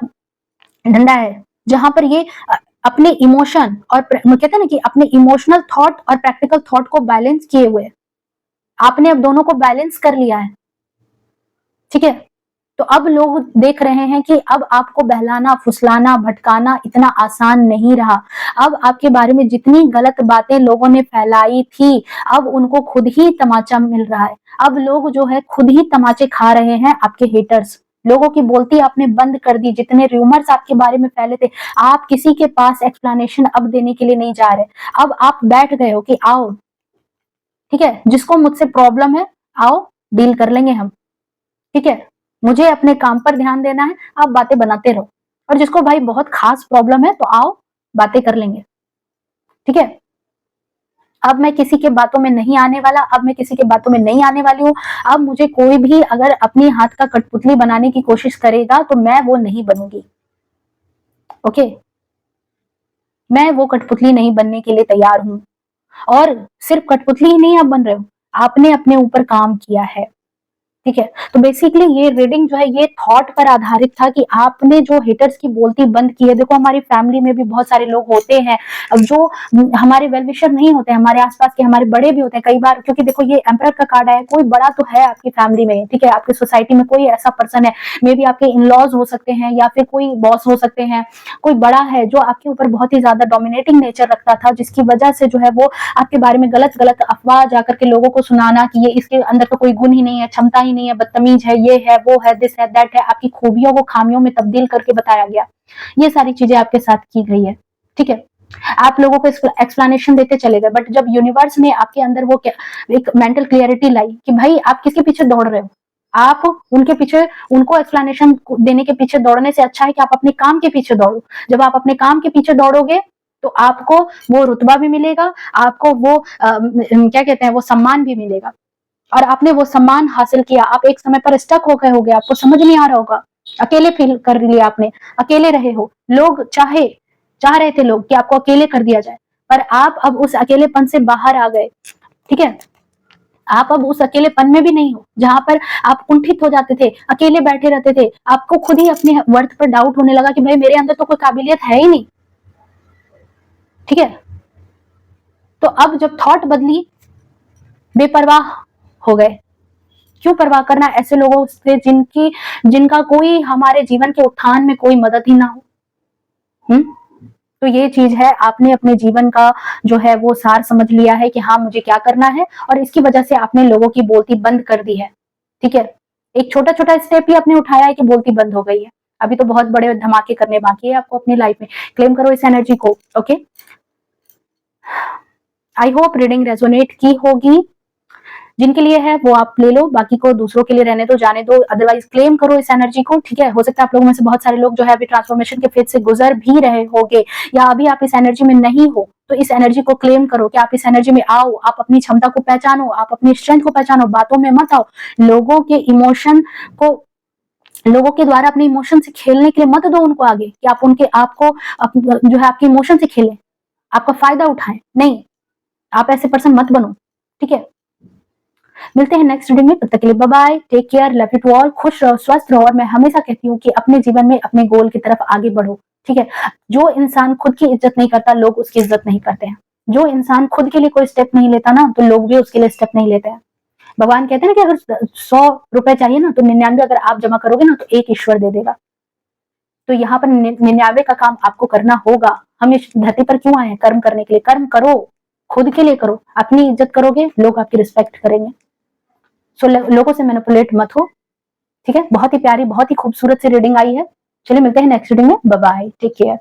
डंडा है, जहां पर ये अपने इमोशन और कहते हैं ना कि अपने इमोशनल थॉट और प्रैक्टिकल थॉट को बैलेंस किए हुए आपने अब दोनों को बैलेंस कर लिया है। ठीक है। तो अब लोग देख रहे हैं कि अब आपको बहलाना, फुसलाना, भटकाना इतना आसान नहीं रहा। अब आपके बारे में जितनी गलत बातें लोगों ने फैलाई थी, अब उनको खुद ही तमाचा मिल रहा है। अब लोग जो है खुद ही तमाचे खा रहे हैं, आपके हेटर्स। लोगों की बोलती आपने बंद कर दी, जितने रूमर्स आपके बारे में फैले थे, आप किसी के पास एक्सप्लेनेशन अब देने के लिए नहीं जा रहे। अब आप बैठ गए हो कि आओ, ठीक है, जिसको मुझसे प्रॉब्लम है, आओ डील कर लेंगे हम, ठीक है। मुझे अपने काम पर ध्यान देना है, आप बातें बनाते रहो। और जिसको भाई बहुत खास प्रॉब्लम है, तो आओ बातें कर लेंगे, ठीक है। अब मैं किसी के बातों में नहीं आने वाला, अब मैं किसी के बातों में नहीं आने वाली हूँ। अब मुझे कोई भी अगर अपनी हाथ का कठपुतली बनाने की कोशिश करेगा, तो मैं वो नहीं बनूंगी, ओके। मैं वो कठपुतली नहीं बनने के लिए तैयार हूं। और सिर्फ कठपुतली ही नहीं आप बन रहे हो, आपने अपने ऊपर काम किया है, ठीक है। तो बेसिकली ये रीडिंग जो है ये थॉट पर आधारित था कि आपने जो हेटर्स की बोलती बंद की है। देखो हमारी फैमिली में भी बहुत सारे लोग होते हैं जो हमारे वेल विशर नहीं होते, हमारे आसपास के हमारे बड़े भी होते हैं कई बार, क्योंकि देखो ये एम्परर का कार्ड है, कोई बड़ा तो है आपकी फैमिली में, ठीक है, आपकी सोसाइटी में कोई ऐसा पर्सन है, मे बी आपके इन लॉज हो सकते हैं या फिर कोई बॉस हो सकते हैं, कोई बड़ा है जो आपके ऊपर बहुत ही ज्यादा डोमिनेटिंग नेचर रखता था, जिसकी वजह से जो है वो आपके बारे में गलत गलत अफवाह जाकर के लोगों को सुनाना कि ये इसके अंदर तो कोई गुण ही नहीं है, क्षमता ही नहीं है, बदतमीज है, ये है, वो है, दिस है, दैट है, आपकी खूबियों को खामियों में तब्दील करके बताया गया। ये सारी चीजें आपके साथ की गई है, ठीक है। आप लोगों को एक्सप्लेनेशन देते चले गए, बट जब यूनिवर्स ने आपके अंदर वो एक मेंटल क्लियरिटी लाई कि भाई आप किसके पीछे दौड़ रहे हो, आप उनके पीछे, उनको एक्सप्लेनेशन देने के पीछे दौड़ने से अच्छा है कि आप अपने काम के पीछे दौड़ो। जब आप अपने काम के पीछे दौड़ोगे तो आपको वो रुतबा भी मिलेगा, आपको वो क्या कहते हैं, वो सम्मान भी मिलेगा। और आपने वो सम्मान हासिल किया, आप एक समय पर स्टक हो गए होगे, आपको समझ नहीं आ रहा होगा, अकेले फील कर लिया आपने, अकेले रहे हो, लोग चाह रहे थे लोग कि आपको अकेले कर दिया जाए, पर आप अब उस अकेलेपन से बाहर आ गए, ठीक है। आप अब उस अकेलेपन में भी नहीं हो जहां पर आप कुंठित हो जाते थे, अकेले बैठे रहते थे, आपको खुद ही अपने वर्थ पर डाउट होने लगा कि भाई मेरे अंदर तो कोई काबिलियत है ही नहीं, ठीक है। तो अब जब थॉट बदली, बेपरवाह हो गए। क्यों परवाह करना ऐसे लोगों से जिनका कोई हमारे जीवन के उत्थान में कोई मदद ही ना हो। तो ये चीज है, आपने अपने जीवन का जो है वो सार समझ लिया है कि हाँ मुझे क्या करना है, और इसकी वजह से आपने लोगों की बोलती बंद कर दी है, ठीक है। एक छोटा छोटा स्टेप ही आपने उठाया है कि बोलती बंद हो गई है, अभी तो बहुत बड़े धमाके करने बाकी है आपको अपनी लाइफ में। क्लेम करो इस एनर्जी को, okay. I hope reading resonate की होगी, जिनके लिए है वो आप ले लो, बाकी को दूसरों के लिए रहने दो, जाने दो, अदरवाइज क्लेम करो इस एनर्जी को, ठीक है। हो सकता है आप लोगों में से बहुत सारे लोग जो है अभी ट्रांसफॉर्मेशन के फेज से गुजर भी रहे होंगे, या अभी आप इस एनर्जी में नहीं हो, तो इस एनर्जी को क्लेम करो कि आप इस एनर्जी में आओ, आप अपनी क्षमता को पहचानो, आप अपनी स्ट्रेंथ को पहचानो, बातों में मत आओ, लोगों के इमोशन को, लोगों के द्वारा अपने इमोशन से खेलने के लिए मत दो उनको आगे, कि आप उनके आपको जो है आपके इमोशन से खेलें, आपका फायदा उठाएं, नहीं, आप ऐसे पर्सन मत बनो, ठीक है। मिलते हैं नेक्स्ट रीडिंग में, तब तक के लिए bye bye, take care, love you to all, खुश रहो, स्वस्थ रहो। और मैं हमेशा कहती हूँ कि अपने जीवन में अपने गोल की तरफ आगे बढ़ो, ठीक है। जो इंसान खुद की इज्जत नहीं करता, लोग उसकी इज्जत नहीं करते हैं। जो इंसान खुद के लिए कोई स्टेप नहीं लेता ना, तो लोग भी उसके लिए स्टेप नहीं लेते हैं। भगवान कहते हैं ना कि अगर 100 रुपए चाहिए ना, तो 99 अगर आप जमा करोगे ना, तो एक ईश्वर दे देगा। तो यहाँ पर 99 का काम आपको करना होगा। हम इस धरती पर क्यों आए हैं? कर्म करने के लिए। कर्म करो, खुद के लिए करो, अपनी इज्जत करोगे, लोग आपकी रिस्पेक्ट करेंगे। सो लोगों से मैनिपुलेट मत हो, ठीक है। बहुत ही प्यारी, बहुत ही खूबसूरत सी रीडिंग आई है। चलिए मिलते हैं नेक्स्ट रीडिंग में, बाय बाय, टेक केयर।